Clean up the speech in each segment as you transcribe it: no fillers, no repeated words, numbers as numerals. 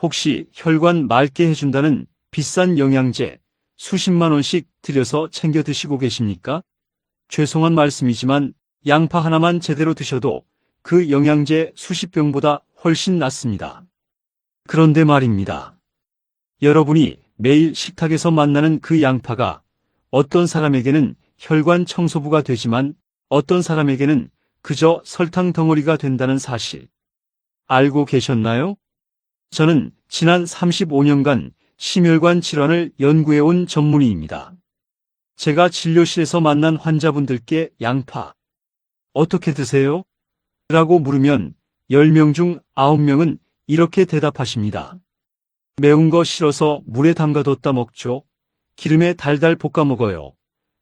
혹시 혈관 맑게 해준다는 비싼 영양제 수십만 원씩 들여서 챙겨 드시고 계십니까? 죄송한 말씀이지만 양파 하나만 제대로 드셔도 그 영양제 수십 병보다 훨씬 낫습니다. 그런데 말입니다. 여러분이 매일 식탁에서 만나는 그 양파가 어떤 사람에게는 혈관 청소부가 되지만 어떤 사람에게는 그저 설탕 덩어리가 된다는 사실 알고 계셨나요? 저는 지난 35년간 심혈관 질환을 연구해온 전문의입니다. 제가 진료실에서 만난 환자분들께 양파 어떻게 드세요? 라고 물으면 10명 중 9명은 이렇게 대답하십니다. 매운 거 싫어서 물에 담가뒀다 먹죠. 기름에 달달 볶아 먹어요.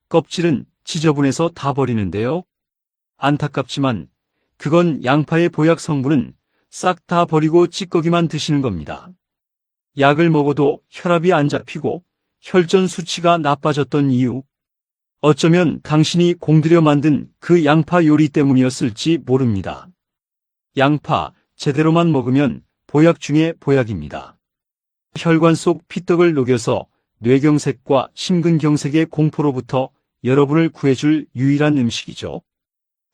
껍질은 지저분해서 다 버리는데요. 안타깝지만 그건 양파의 보약 성분은 싹 다 버리고 찌꺼기만 드시는 겁니다. 약을 먹어도 혈압이 안 잡히고 혈전 수치가 나빠졌던 이유. 어쩌면 당신이 공들여 만든 그 양파 요리 때문이었을지 모릅니다. 양파 제대로만 먹으면 보약 중에 보약입니다. 혈관 속 피떡을 녹여서 뇌경색과 심근경색의 공포로부터 여러분을 구해줄 유일한 음식이죠.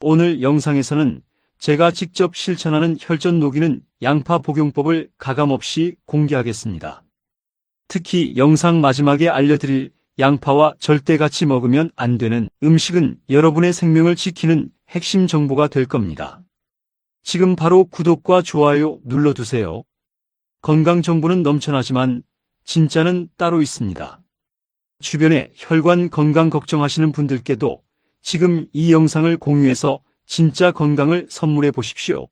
오늘 영상에서는 제가 직접 실천하는 혈전 녹이는 양파 복용법을 가감없이 공개하겠습니다. 특히 영상 마지막에 알려드릴 양파와 절대 같이 먹으면 안 되는 음식은 여러분의 생명을 지키는 핵심 정보가 될 겁니다. 지금 바로 구독과 좋아요 눌러두세요. 건강 정보는 넘쳐나지만 진짜는 따로 있습니다. 주변에 혈관 건강 걱정하시는 분들께도 지금 이 영상을 공유해서 진짜 건강을 선물해 보십시오.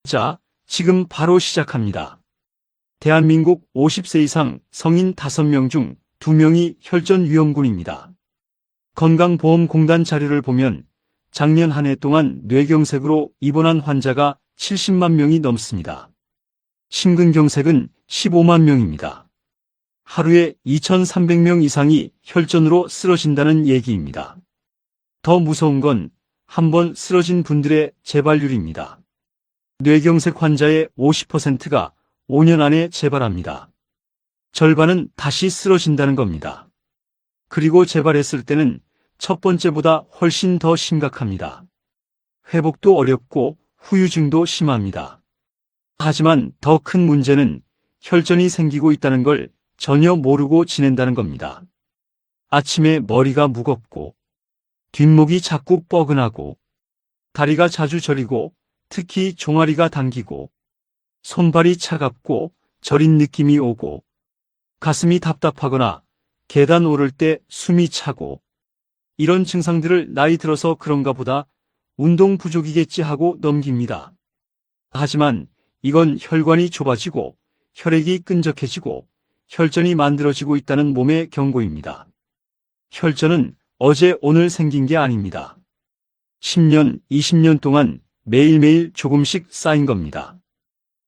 자, 지금 바로 시작합니다. 대한민국 50세 이상 성인 5명 중 2명이 혈전 위험군입니다. 건강보험공단 자료를 보면 작년 한 해 동안 뇌경색으로 입원한 환자가 70만 명이 넘습니다. 심근경색은 15만 명입니다. 하루에 2,300명 이상이 혈전으로 쓰러진다는 얘기입니다. 더 무서운 건 한번 쓰러진 분들의 재발률입니다. 뇌경색 환자의 50%가 5년 안에 재발합니다. 절반은 다시 쓰러진다는 겁니다. 그리고 재발했을 때는 첫 번째보다 훨씬 더 심각합니다. 회복도 어렵고 후유증도 심합니다. 하지만 더 큰 문제는 혈전이 생기고 있다는 걸 전혀 모르고 지낸다는 겁니다. 아침에 머리가 무겁고 뒷목이 자꾸 뻐근하고 다리가 자주 저리고 특히 종아리가 당기고 손발이 차갑고 저린 느낌이 오고 가슴이 답답하거나 계단 오를 때 숨이 차고 이런 증상들을 나이 들어서 그런가 보다 운동 부족이겠지 하고 넘깁니다. 하지만 이건 혈관이 좁아지고 혈액이 끈적해지고 혈전이 만들어지고 있다는 몸의 경고입니다. 혈전은 어제 오늘 생긴 게 아닙니다. 10년, 20년 동안 매일매일 조금씩 쌓인 겁니다.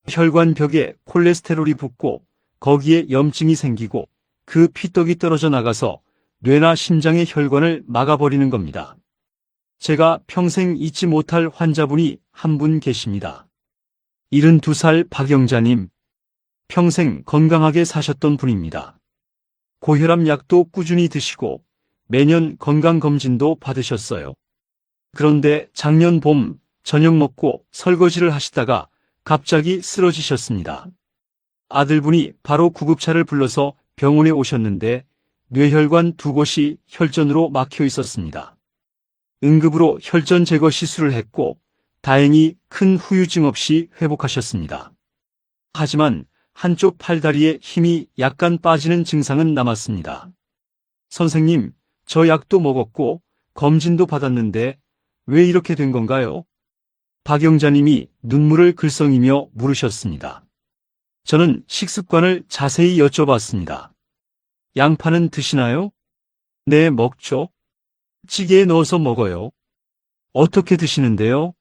혈관벽에 콜레스테롤이 붙고 거기에 염증이 생기고 그 피떡이 떨어져 나가서 뇌나 심장의 혈관을 막아버리는 겁니다. 제가 평생 잊지 못할 환자분이 한 분 계십니다. 72살 박영자님. 평생 건강하게 사셨던 분입니다. 고혈압 약도 꾸준히 드시고 매년 건강검진도 받으셨어요. 그런데 작년 봄 저녁 먹고 설거지를 하시다가 갑자기 쓰러지셨습니다. 아들분이 바로 구급차를 불러서 병원에 오셨는데 뇌혈관 2곳이 혈전으로 막혀 있었습니다. 응급으로 혈전 제거 시술을 했고 다행히 큰 후유증 없이 회복하셨습니다. 하지만 한쪽 팔다리에 힘이 약간 빠지는 증상은 남았습니다. 선생님, 저 약도 먹었고 검진도 받았는데 왜 이렇게 된 건가요? 박영자님이 눈물을 글썽이며 물으셨습니다. 저는 식습관을 자세히 여쭤봤습니다. 양파는 드시나요? 네, 먹죠. 찌개에 넣어서 먹어요. 어떻게 드시는데요?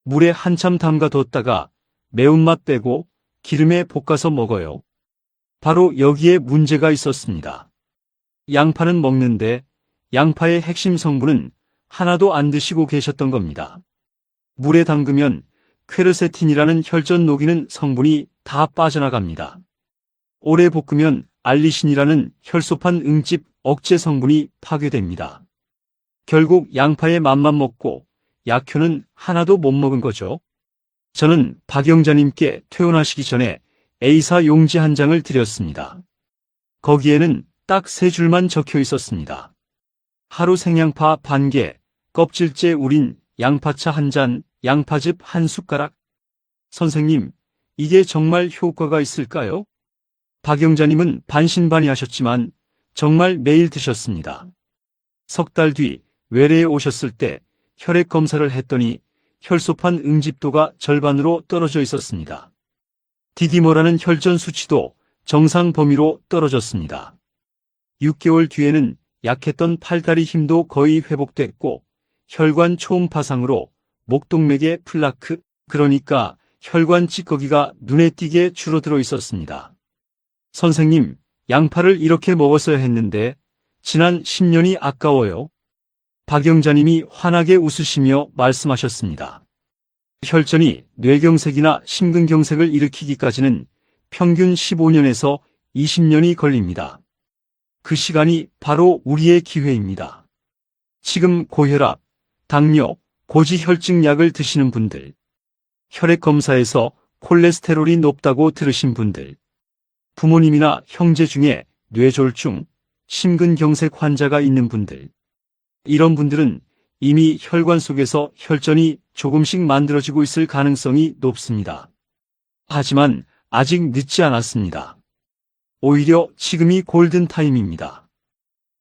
물에 한참 담가뒀다가 매운맛 빼고 기름에 볶아서 먹어요. 바로 여기에 문제가 있었습니다. 양파는 먹는데 양파의 핵심 성분은 하나도 안 드시고 계셨던 겁니다. 물에 담그면 퀘르세틴이라는 혈전 녹이는 성분이 다 빠져나갑니다. 오래 볶으면 알리신이라는 혈소판 응집 억제 성분이 파괴됩니다. 결국 양파의 맘만 먹고 약효는 하나도 못 먹은 거죠. 저는 박영자님께 퇴원하시기 전에 A사 용지 한 장을 드렸습니다. 거기에는 딱 3줄만 적혀 있었습니다. 하루 생양파 반 개, 껍질째 우린 양파차 한 잔, 양파즙 한 숟가락. 선생님, 이게 정말 효과가 있을까요? 박영자님은 반신반의하셨지만 정말 매일 드셨습니다. 석 달 뒤 외래에 오셨을 때 혈액 검사를 했더니 혈소판 응집도가 절반으로 떨어져 있었습니다. 디디모라는 혈전 수치도 정상 범위로 떨어졌습니다. 6개월 뒤에는 약했던 팔다리 힘도 거의 회복됐고 혈관 초음파상으로 목동맥의 플라크, 그러니까 혈관 찌꺼기가 눈에 띄게 줄어들어 있었습니다. 선생님, 양파를 이렇게 먹었어야 했는데 지난 10년이 아까워요. 박영자님이 환하게 웃으시며 말씀하셨습니다. 혈전이 뇌경색이나 심근경색을 일으키기까지는 평균 15년에서 20년이 걸립니다. 그 시간이 바로 우리의 기회입니다. 지금 고혈압, 당뇨, 고지혈증 약을 드시는 분들, 혈액 검사에서 콜레스테롤이 높다고 들으신 분들, 부모님이나 형제 중에 뇌졸중, 심근경색 환자가 있는 분들, 이런 분들은 이미 혈관 속에서 혈전이 조금씩 만들어지고 있을 가능성이 높습니다. 하지만 아직 늦지 않았습니다. 오히려 지금이 골든타임입니다.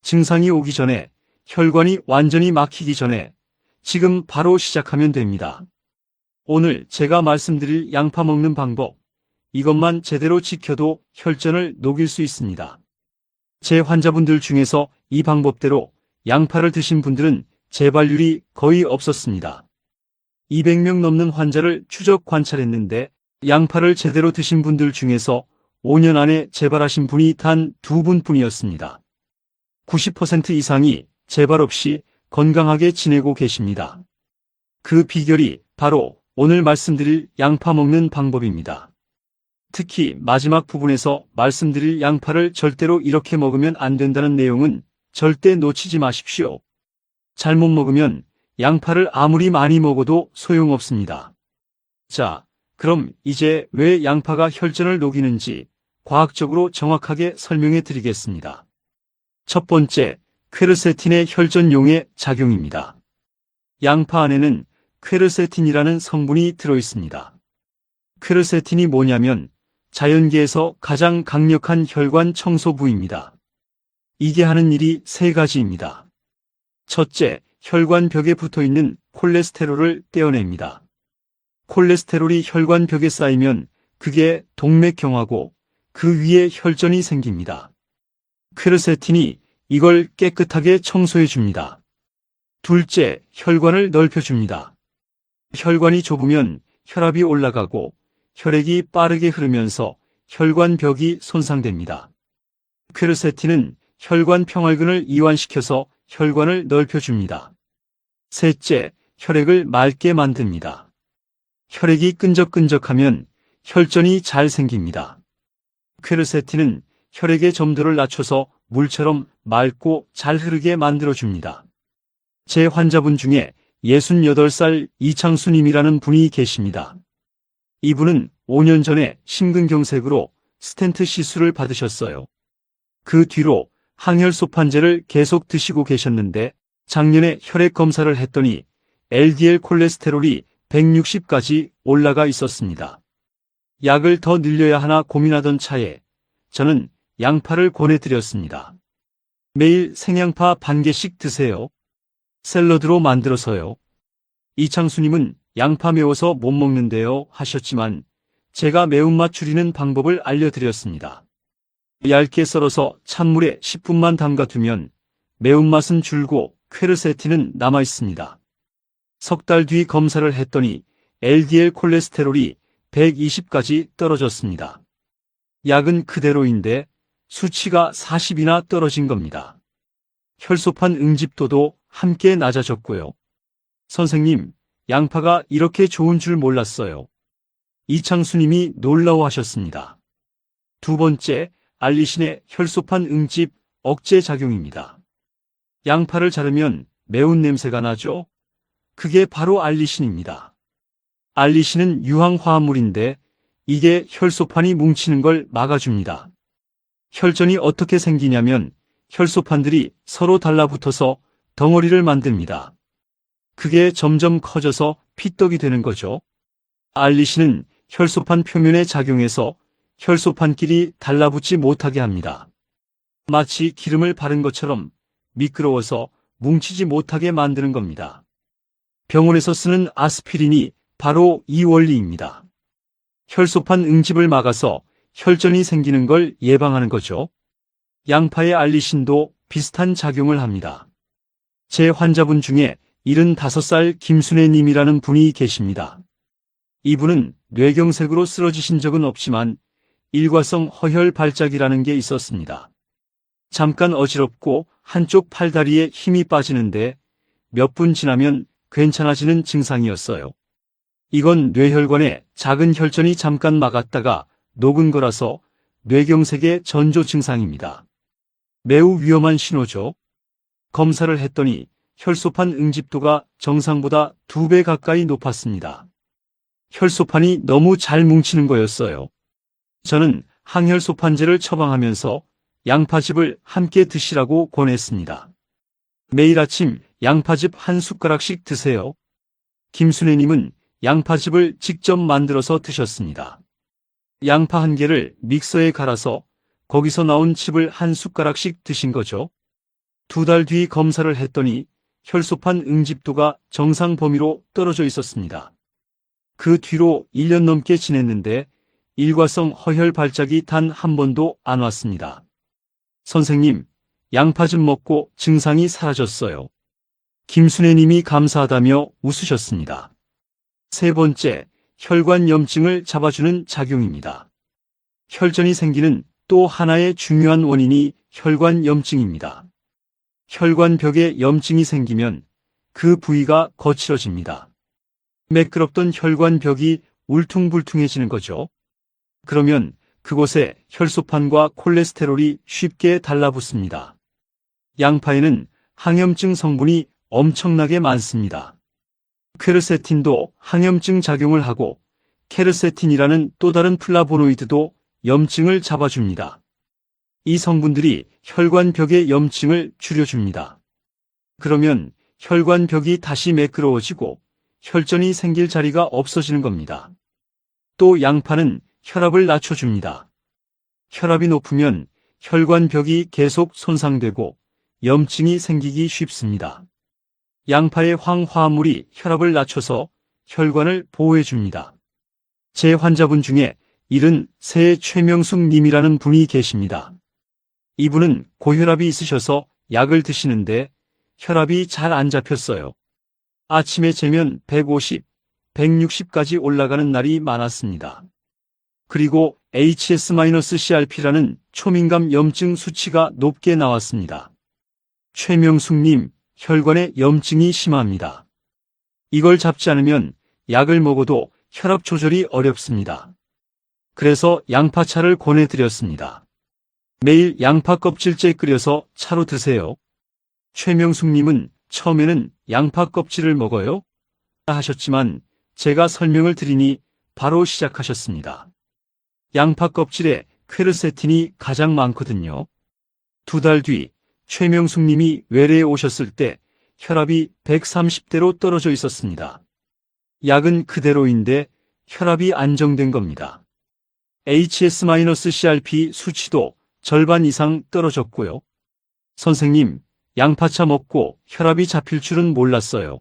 증상이 오기 전에, 혈관이 완전히 막히기 전에 지금 바로 시작하면 됩니다. 오늘 제가 말씀드릴 양파 먹는 방법, 이것만 제대로 지켜도 혈전을 녹일 수 있습니다. 제 환자분들 중에서 이 방법대로 양파를 드신 분들은 재발률이 거의 없었습니다. 200명 넘는 환자를 추적 관찰했는데 양파를 제대로 드신 분들 중에서 5년 안에 재발하신 분이 단 2분뿐이었습니다. 90% 이상이 재발 없이 건강하게 지내고 계십니다. 그 비결이 바로 오늘 말씀드릴 양파 먹는 방법입니다. 특히 마지막 부분에서 말씀드릴 양파를 절대로 이렇게 먹으면 안 된다는 내용은 절대 놓치지 마십시오. 잘못 먹으면 양파를 아무리 많이 먹어도 소용없습니다. 자, 그럼 이제 왜 양파가 혈전을 녹이는지 과학적으로 정확하게 설명해 드리겠습니다. 첫 번째, 퀘르세틴의 혈전용의 작용입니다. 양파 안에는 퀘르세틴이라는 성분이 들어있습니다. 퀘르세틴이 뭐냐면 자연계에서 가장 강력한 혈관 청소 부입니다. 이게 하는 일이 3가지입니다. 첫째, 혈관 벽에 붙어있는 콜레스테롤을 떼어냅니다. 콜레스테롤이 혈관 벽에 쌓이면 그게 동맥경화고 그 위에 혈전이 생깁니다. 퀘르세틴이 이걸 깨끗하게 청소해 줍니다. 둘째, 혈관을 넓혀줍니다. 혈관이 좁으면 혈압이 올라가고 혈액이 빠르게 흐르면서 혈관 벽이 손상됩니다. 퀘르세틴은 혈관 평활근을 이완시켜서 혈관을 넓혀줍니다. 셋째, 혈액을 맑게 만듭니다. 혈액이 끈적끈적하면 혈전이 잘 생깁니다. 퀘르세틴은 혈액의 점도를 낮춰서 물처럼 맑고 잘 흐르게 만들어줍니다. 제 환자분 중에 68살 이창수님이라는 분이 계십니다. 이분은 5년 전에 심근경색으로 스텐트 시술을 받으셨어요. 그 뒤로 항혈소판제를 계속 드시고 계셨는데 작년에 혈액 검사를 했더니 LDL 콜레스테롤이 160까지 올라가 있었습니다. 약을 더 늘려야 하나 고민하던 차에 저는 양파를 권해드렸습니다. 매일 생양파 반 개씩 드세요. 샐러드로 만들어서요. 이창수님은 양파 매워서 못 먹는데요 하셨지만 제가 매운맛 줄이는 방법을 알려드렸습니다. 얇게 썰어서 찬물에 10분만 담가두면 매운맛은 줄고 퀘르세틴은 남아있습니다. 석 달 뒤 검사를 했더니 LDL 콜레스테롤이 120까지 떨어졌습니다. 약은 그대로인데 수치가 40이나 떨어진 겁니다. 혈소판 응집도도 함께 낮아졌고요. 선생님, 양파가 이렇게 좋은 줄 몰랐어요. 이창수님이 놀라워하셨습니다. 두 번째, 알리신의 혈소판 응집 억제 작용입니다. 양파를 자르면 매운 냄새가 나죠? 그게 바로 알리신입니다. 알리신은 유황화합물인데 이게 혈소판이 뭉치는 걸 막아줍니다. 혈전이 어떻게 생기냐면 혈소판들이 서로 달라붙어서 덩어리를 만듭니다. 그게 점점 커져서 피떡이 되는 거죠. 알리신은 혈소판 표면에 작용해서 혈소판끼리 달라붙지 못하게 합니다. 마치 기름을 바른 것처럼 미끄러워서 뭉치지 못하게 만드는 겁니다. 병원에서 쓰는 아스피린이 바로 이 원리입니다. 혈소판 응집을 막아서 혈전이 생기는 걸 예방하는 거죠. 양파의 알리신도 비슷한 작용을 합니다. 제 환자분 중에 75살 김순애 님이라는 분이 계십니다. 이분은 뇌경색으로 쓰러지신 적은 없지만 일과성 허혈 발작이라는 게 있었습니다. 잠깐 어지럽고 한쪽 팔다리에 힘이 빠지는데 몇 분 지나면 괜찮아지는 증상이었어요. 이건 뇌혈관에 작은 혈전이 잠깐 막았다가 녹은 거라서 뇌경색의 전조 증상입니다. 매우 위험한 신호죠. 검사를 했더니 혈소판 응집도가 정상보다 2배 가까이 높았습니다. 혈소판이 너무 잘 뭉치는 거였어요. 저는 항혈소판제를 처방하면서 양파즙을 함께 드시라고 권했습니다. 매일 아침 양파즙 한 숟가락씩 드세요. 김순애님은 양파즙을 직접 만들어서 드셨습니다. 양파 한 개를 믹서에 갈아서 거기서 나온 즙을 한 숟가락씩 드신 거죠. 2달 뒤 검사를 했더니 혈소판 응집도가 정상 범위로 떨어져 있었습니다. 그 뒤로 1년 넘게 지냈는데 일과성 허혈 발작이 단 한 번도 안 왔습니다. 선생님, 양파즙 먹고 증상이 사라졌어요. 김순애님이 감사하다며 웃으셨습니다. 세 번째, 혈관 염증을 잡아주는 작용입니다. 혈전이 생기는 또 하나의 중요한 원인이 혈관 염증입니다. 혈관벽에 염증이 생기면 그 부위가 거칠어집니다. 매끄럽던 혈관벽이 울퉁불퉁해지는 거죠. 그러면 그곳에 혈소판과 콜레스테롤이 쉽게 달라붙습니다. 양파에는 항염증 성분이 엄청나게 많습니다. 퀘르세틴도 항염증 작용을 하고 케르세틴이라는 또 다른 플라보노이드도 염증을 잡아줍니다. 이 성분들이 혈관벽의 염증을 줄여줍니다. 그러면 혈관벽이 다시 매끄러워지고 혈전이 생길 자리가 없어지는 겁니다. 또 양파는 혈압을 낮춰줍니다. 혈압이 높으면 혈관벽이 계속 손상되고 염증이 생기기 쉽습니다. 양파의 황화합물이 혈압을 낮춰서 혈관을 보호해줍니다. 제 환자분 중에 73의 최명숙 님이라는 분이 계십니다. 이분은 고혈압이 있으셔서 약을 드시는데 혈압이 잘 안 잡혔어요. 아침에 재면 150, 160까지 올라가는 날이 많았습니다. 그리고 HS-CRP라는 초민감 염증 수치가 높게 나왔습니다. 최명숙님, 혈관에 염증이 심합니다. 이걸 잡지 않으면 약을 먹어도 혈압 조절이 어렵습니다. 그래서 양파차를 권해드렸습니다. 매일 양파 껍질째 끓여서 차로 드세요. 최명숙님은 처음에는 양파 껍질을 먹어요? 하셨지만 제가 설명을 드리니 바로 시작하셨습니다. 양파 껍질에 퀘르세틴이 가장 많거든요. 2달 뒤 최명숙님이 외래에 오셨을 때 혈압이 130대로 떨어져 있었습니다. 약은 그대로인데 혈압이 안정된 겁니다. HS-CRP 수치도 절반 이상 떨어졌고요. 선생님, 양파차 먹고 혈압이 잡힐 줄은 몰랐어요.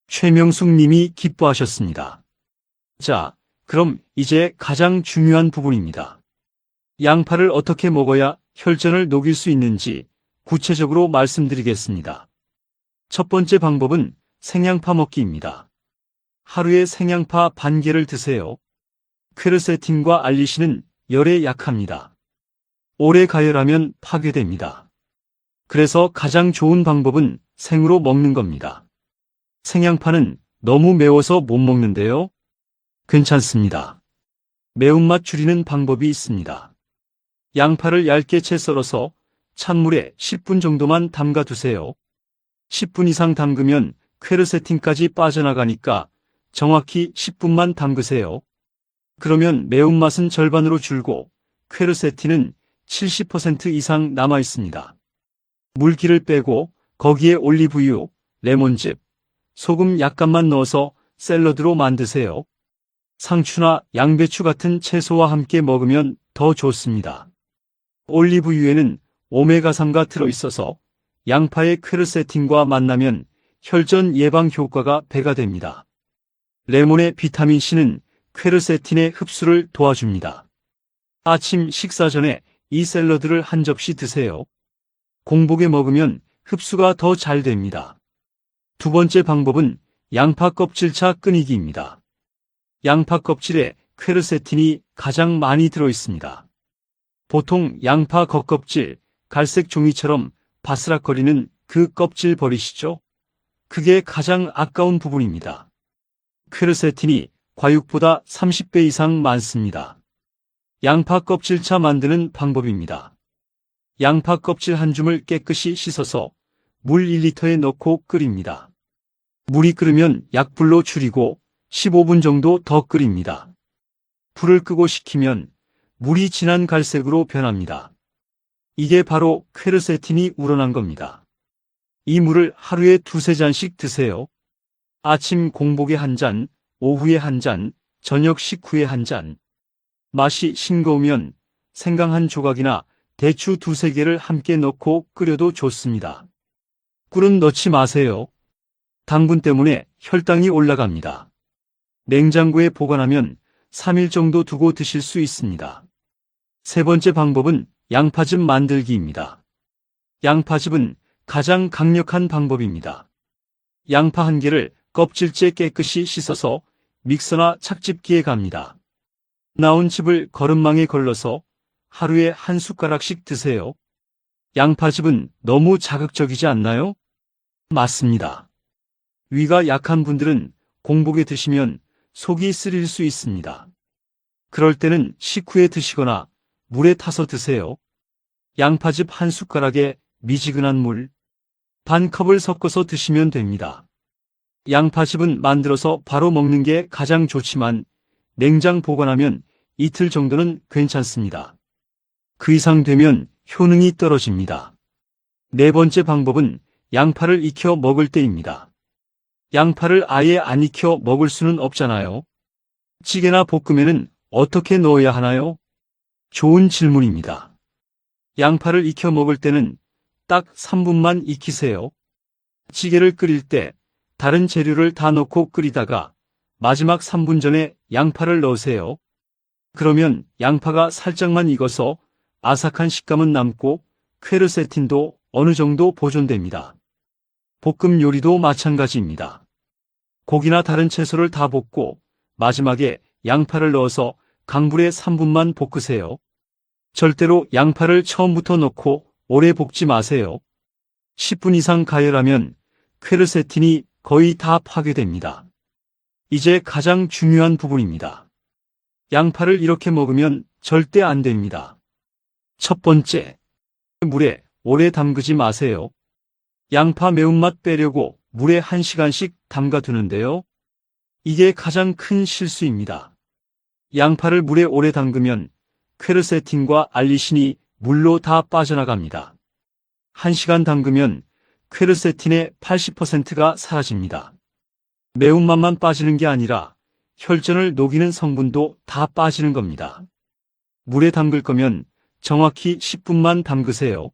최명숙 님이 기뻐하셨습니다. 자, 그럼 이제 가장 중요한 부분입니다. 양파를 어떻게 먹어야 혈전을 녹일 수 있는지 구체적으로 말씀드리겠습니다. 첫 번째 방법은 생양파 먹기입니다. 하루에 생양파 반 개를 드세요. 퀘르세틴과 알리신은 열에 약합니다. 오래 가열하면 파괴됩니다. 그래서 가장 좋은 방법은 생으로 먹는 겁니다. 생양파는 너무 매워서 못 먹는데요. 괜찮습니다. 매운맛 줄이는 방법이 있습니다. 양파를 얇게 채 썰어서 찬물에 10분 정도만 담가 두세요. 10분 이상 담그면 퀘르세틴까지 빠져나가니까 정확히 10분만 담그세요. 그러면 매운맛은 절반으로 줄고 퀘르세틴은 70% 이상 남아 있습니다. 물기를 빼고 거기에 올리브유, 레몬즙, 소금 약간만 넣어서 샐러드로 만드세요. 상추나 양배추 같은 채소와 함께 먹으면 더 좋습니다. 올리브유에는 오메가3가 들어있어서 양파의 퀘르세틴과 만나면 혈전 예방 효과가 배가 됩니다. 레몬의 비타민C는 퀘르세틴의 흡수를 도와줍니다. 아침 식사 전에 이 샐러드를 한 접시 드세요. 공복에 먹으면 흡수가 더 잘 됩니다. 두 번째 방법은 양파 껍질차 끓이기입니다. 양파 껍질에 퀘르세틴이 가장 많이 들어있습니다. 보통 양파 겉껍질, 갈색 종이처럼 바스락거리는 그 껍질 버리시죠? 그게 가장 아까운 부분입니다. 퀘르세틴이 과육보다 30배 이상 많습니다. 양파 껍질차 만드는 방법입니다. 양파 껍질 한 줌을 깨끗이 씻어서 물 1리터에 넣고 끓입니다. 물이 끓으면 약불로 줄이고 15분 정도 더 끓입니다. 불을 끄고 식히면 물이 진한 갈색으로 변합니다. 이게 바로 퀘르세틴이 우러난 겁니다. 이 물을 하루에 2~3잔씩 드세요. 아침 공복에 한 잔, 오후에 한 잔, 저녁 식후에 한 잔. 맛이 싱거우면 생강 한 조각이나 대추 2~3개를 함께 넣고 끓여도 좋습니다. 꿀은 넣지 마세요. 당분 때문에 혈당이 올라갑니다. 냉장고에 보관하면 3일 정도 두고 드실 수 있습니다. 세 번째 방법은 양파즙 만들기입니다. 양파즙은 가장 강력한 방법입니다. 양파 한 개를 껍질째 깨끗이 씻어서 믹서나 착즙기에 갑니다. 나온 즙을 거름망에 걸러서 하루에 한 숟가락씩 드세요. 양파즙은 너무 자극적이지 않나요? 맞습니다. 위가 약한 분들은 공복에 드시면 속이 쓰릴 수 있습니다. 그럴 때는 식후에 드시거나 물에 타서 드세요. 양파즙 한 숟가락에 미지근한 물 반 컵을 섞어서 드시면 됩니다. 양파즙은 만들어서 바로 먹는 게 가장 좋지만 냉장 보관하면 이틀 정도는 괜찮습니다. 그 이상 되면 효능이 떨어집니다. 네 번째 방법은 양파를 익혀 먹을 때입니다. 양파를 아예 안 익혀 먹을 수는 없잖아요. 찌개나 볶음에는 어떻게 넣어야 하나요? 좋은 질문입니다. 양파를 익혀 먹을 때는 딱 3분만 익히세요. 찌개를 끓일 때 다른 재료를 다 넣고 끓이다가 마지막 3분 전에 양파를 넣으세요. 그러면 양파가 살짝만 익어서 아삭한 식감은 남고 퀘르세틴도 어느 정도 보존됩니다. 볶음 요리도 마찬가지입니다. 고기나 다른 채소를 다 볶고 마지막에 양파를 넣어서 강불에 3분만 볶으세요. 절대로 양파를 처음부터 넣고 오래 볶지 마세요. 10분 이상 가열하면 퀘르세틴이 거의 다 파괴됩니다. 이제 가장 중요한 부분입니다. 양파를 이렇게 먹으면 절대 안 됩니다. 첫 번째, 물에 오래 담그지 마세요. 양파 매운맛 빼려고 물에 1시간씩 담가 두는데요. 이게 가장 큰 실수입니다. 양파를 물에 오래 담그면 퀘르세틴과 알리신이 물로 다 빠져나갑니다. 1시간 담그면 퀘르세틴의 80%가 사라집니다. 매운맛만 빠지는 게 아니라 혈전을 녹이는 성분도 다 빠지는 겁니다. 물에 담글 거면 정확히 10분만 담그세요.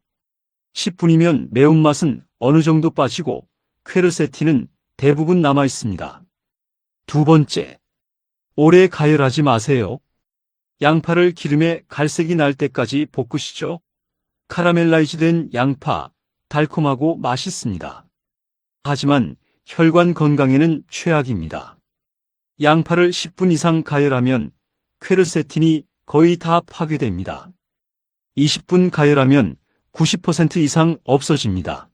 10분이면 매운맛은 어느 정도 빠지고 퀘르세틴은 대부분 남아 있습니다. 두 번째, 오래 가열하지 마세요. 양파를 기름에 갈색이 날 때까지 볶으시죠. 카라멜라이즈 된 양파, 달콤하고 맛있습니다. 하지만 혈관 건강에는 최악입니다. 양파를 10분 이상 가열하면 퀘르세틴이 거의 다 파괴됩니다. 20분 가열하면 90% 이상 없어집니다.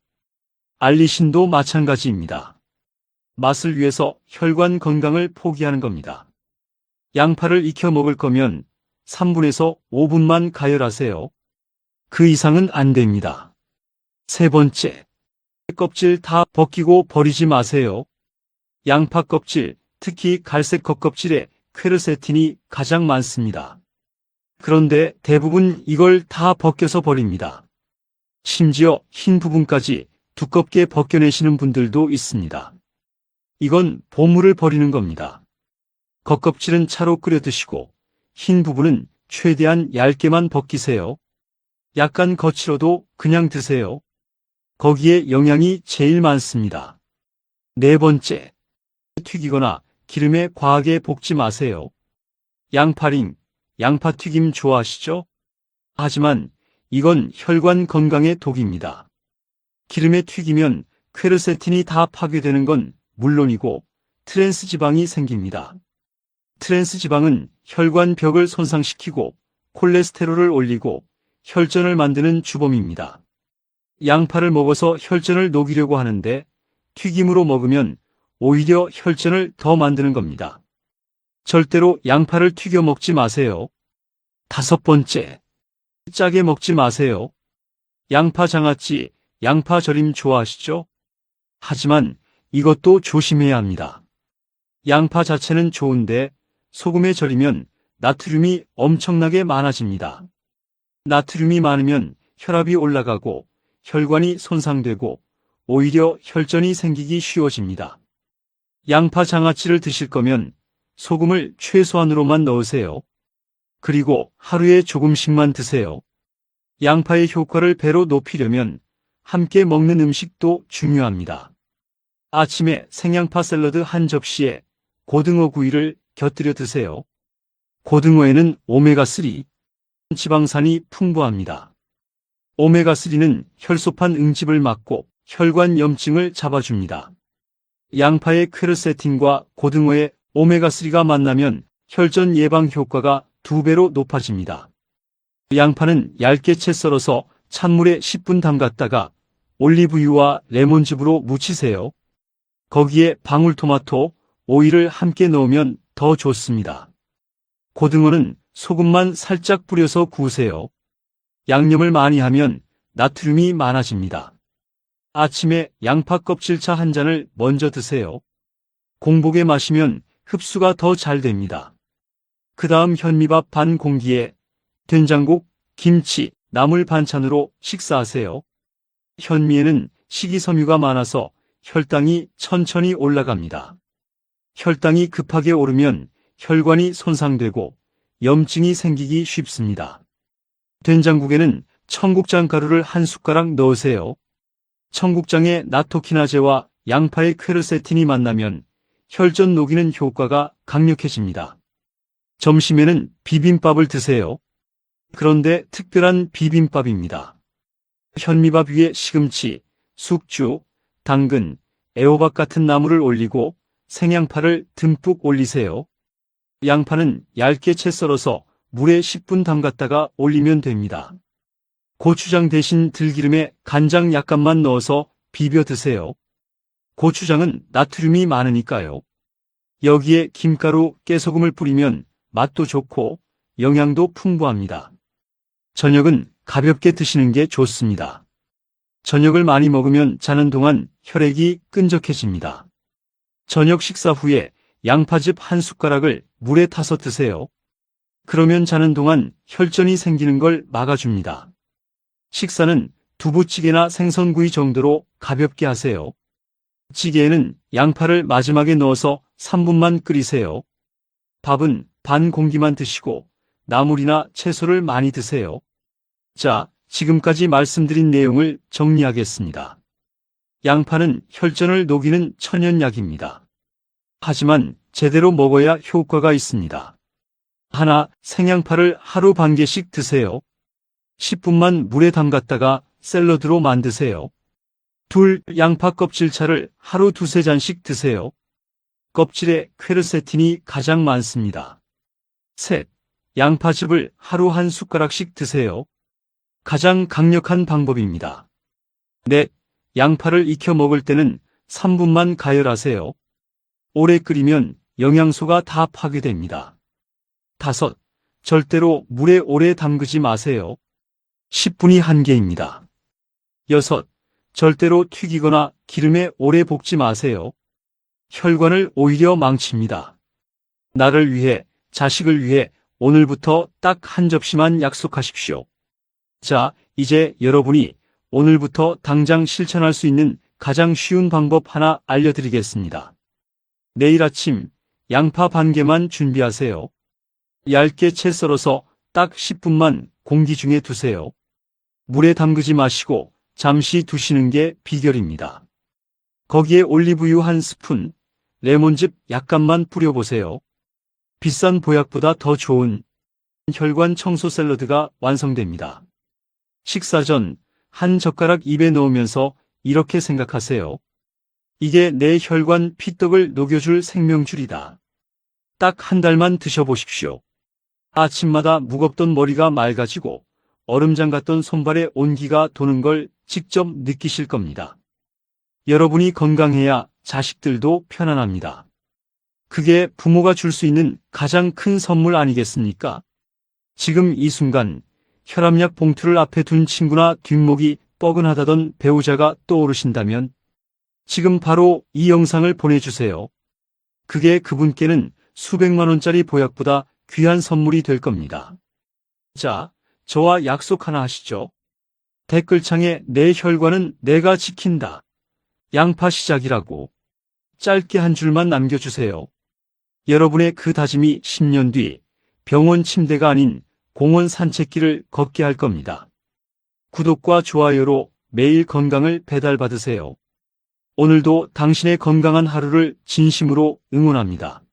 알리신도 마찬가지입니다. 맛을 위해서 혈관 건강을 포기하는 겁니다. 양파를 익혀 먹을 거면 3분에서 5분만 가열하세요. 그 이상은 안 됩니다. 세 번째, 껍질 다 벗기고 버리지 마세요. 양파 껍질, 특히 갈색 겉껍질에 퀘르세틴이 가장 많습니다. 그런데 대부분 이걸 다 벗겨서 버립니다. 심지어 흰 부분까지 두껍게 벗겨내시는 분들도 있습니다. 이건 보물을 버리는 겁니다. 겉껍질은 차로 끓여 드시고 흰 부분은 최대한 얇게만 벗기세요. 약간 거칠어도 그냥 드세요. 거기에 영양이 제일 많습니다. 네 번째, 튀기거나 기름에 과하게 볶지 마세요. 양파링, 양파튀김 좋아하시죠? 하지만 이건 혈관 건강에 독입니다. 기름에 튀기면 퀘르세틴이 다 파괴되는 건 물론이고 트랜스 지방이 생깁니다. 트랜스 지방은 혈관 벽을 손상시키고 콜레스테롤을 올리고 혈전을 만드는 주범입니다. 양파를 먹어서 혈전을 녹이려고 하는데 튀김으로 먹으면 오히려 혈전을 더 만드는 겁니다. 절대로 양파를 튀겨 먹지 마세요. 다섯 번째, 짜게 먹지 마세요. 양파 장아찌, 양파 절임 좋아하시죠? 하지만 이것도 조심해야 합니다. 양파 자체는 좋은데 소금에 절이면 나트륨이 엄청나게 많아집니다. 나트륨이 많으면 혈압이 올라가고 혈관이 손상되고 오히려 혈전이 생기기 쉬워집니다. 양파 장아찌를 드실 거면 소금을 최소한으로만 넣으세요. 그리고 하루에 조금씩만 드세요. 양파의 효과를 배로 높이려면 함께 먹는 음식도 중요합니다. 아침에 생양파 샐러드 한 접시에 고등어 구이를 곁들여 드세요. 고등어에는 오메가3, 지방산이 풍부합니다. 오메가3는 혈소판 응집을 막고 혈관 염증을 잡아줍니다. 양파의 퀘르세틴과 고등어의 오메가3가 만나면 혈전 예방 효과가 2배로 높아집니다. 양파는 얇게 채 썰어서 찬물에 10분 담갔다가 올리브유와 레몬즙으로 무치세요. 거기에 방울토마토, 오이를 함께 넣으면 더 좋습니다. 고등어는 소금만 살짝 뿌려서 구우세요. 양념을 많이 하면 나트륨이 많아집니다. 아침에 양파 껍질차 한 잔을 먼저 드세요. 공복에 마시면 흡수가 더 잘 됩니다. 그 다음 현미밥 반 공기에 된장국, 김치, 나물 반찬으로 식사하세요. 현미에는 식이섬유가 많아서 혈당이 천천히 올라갑니다. 혈당이 급하게 오르면 혈관이 손상되고 염증이 생기기 쉽습니다. 된장국에는 청국장 가루를 한 숟가락 넣으세요. 청국장의 나토키나제와 양파의 퀘르세틴이 만나면 혈전 녹이는 효과가 강력해집니다. 점심에는 비빔밥을 드세요. 그런데 특별한 비빔밥입니다. 현미밥 위에 시금치, 숙주, 당근, 애호박 같은 나물을 올리고 생양파를 듬뿍 올리세요. 양파는 얇게 채 썰어서 물에 10분 담갔다가 올리면 됩니다. 고추장 대신 들기름에 간장 약간만 넣어서 비벼 드세요. 고추장은 나트륨이 많으니까요. 여기에 김가루, 깨소금을 뿌리면 맛도 좋고 영양도 풍부합니다. 저녁은 가볍게 드시는 게 좋습니다. 저녁을 많이 먹으면 자는 동안 혈액이 끈적해집니다. 저녁 식사 후에 양파즙 한 숟가락을 물에 타서 드세요. 그러면 자는 동안 혈전이 생기는 걸 막아줍니다. 식사는 두부찌개나 생선구이 정도로 가볍게 하세요. 찌개에는 양파를 마지막에 넣어서 3분만 끓이세요. 밥은 반 공기만 드시고 나물이나 채소를 많이 드세요. 자, 지금까지 말씀드린 내용을 정리하겠습니다. 양파는 혈전을 녹이는 천연약입니다. 하지만 제대로 먹어야 효과가 있습니다. 하나, 생양파를 하루 반 개씩 드세요. 10분만 물에 담갔다가 샐러드로 만드세요. 둘, 양파 껍질차를 하루 2~3잔씩 드세요. 껍질에 퀘르세틴이 가장 많습니다. 셋, 양파즙을 하루 한 숟가락씩 드세요. 가장 강력한 방법입니다. 넷, 양파를 익혀 먹을 때는 3분만 가열하세요. 오래 끓이면 영양소가 다 파괴됩니다. 다섯, 절대로 물에 오래 담그지 마세요. 10분이 한계입니다. 6. 절대로 튀기거나 기름에 오래 볶지 마세요. 혈관을 오히려 망칩니다. 나를 위해, 자식을 위해 오늘부터 딱 한 접시만 약속하십시오. 자, 이제 여러분이 오늘부터 당장 실천할 수 있는 가장 쉬운 방법 하나 알려드리겠습니다. 내일 아침 양파 반 개만 준비하세요. 얇게 채 썰어서 딱 10분만 공기 중에 두세요. 물에 담그지 마시고 잠시 두시는 게 비결입니다. 거기에 올리브유 한 스푼, 레몬즙 약간만 뿌려보세요. 비싼 보약보다 더 좋은 혈관 청소 샐러드가 완성됩니다. 식사 전 한 젓가락 입에 넣으면서 이렇게 생각하세요. 이게 내 혈관 피떡을 녹여줄 생명줄이다. 딱 한 달만 드셔보십시오. 아침마다 무겁던 머리가 맑아지고 얼음장 같던 손발에 온기가 도는 걸 직접 느끼실 겁니다. 여러분이 건강해야 자식들도 편안합니다. 그게 부모가 줄 수 있는 가장 큰 선물 아니겠습니까? 지금 이 순간 혈압약 봉투를 앞에 둔 친구나 뒷목이 뻐근하다던 배우자가 떠오르신다면 지금 바로 이 영상을 보내주세요. 그게 그분께는 수백만 원짜리 보약보다 귀한 선물이 될 겁니다. 자, 저와 약속 하나 하시죠. 댓글창에 내 혈관은 내가 지킨다. 양파 시작이라고 짧게 한 줄만 남겨주세요. 여러분의 그 다짐이 10년 뒤 병원 침대가 아닌 공원 산책길을 걷게 할 겁니다. 구독과 좋아요로 매일 건강을 배달받으세요. 오늘도 당신의 건강한 하루를 진심으로 응원합니다.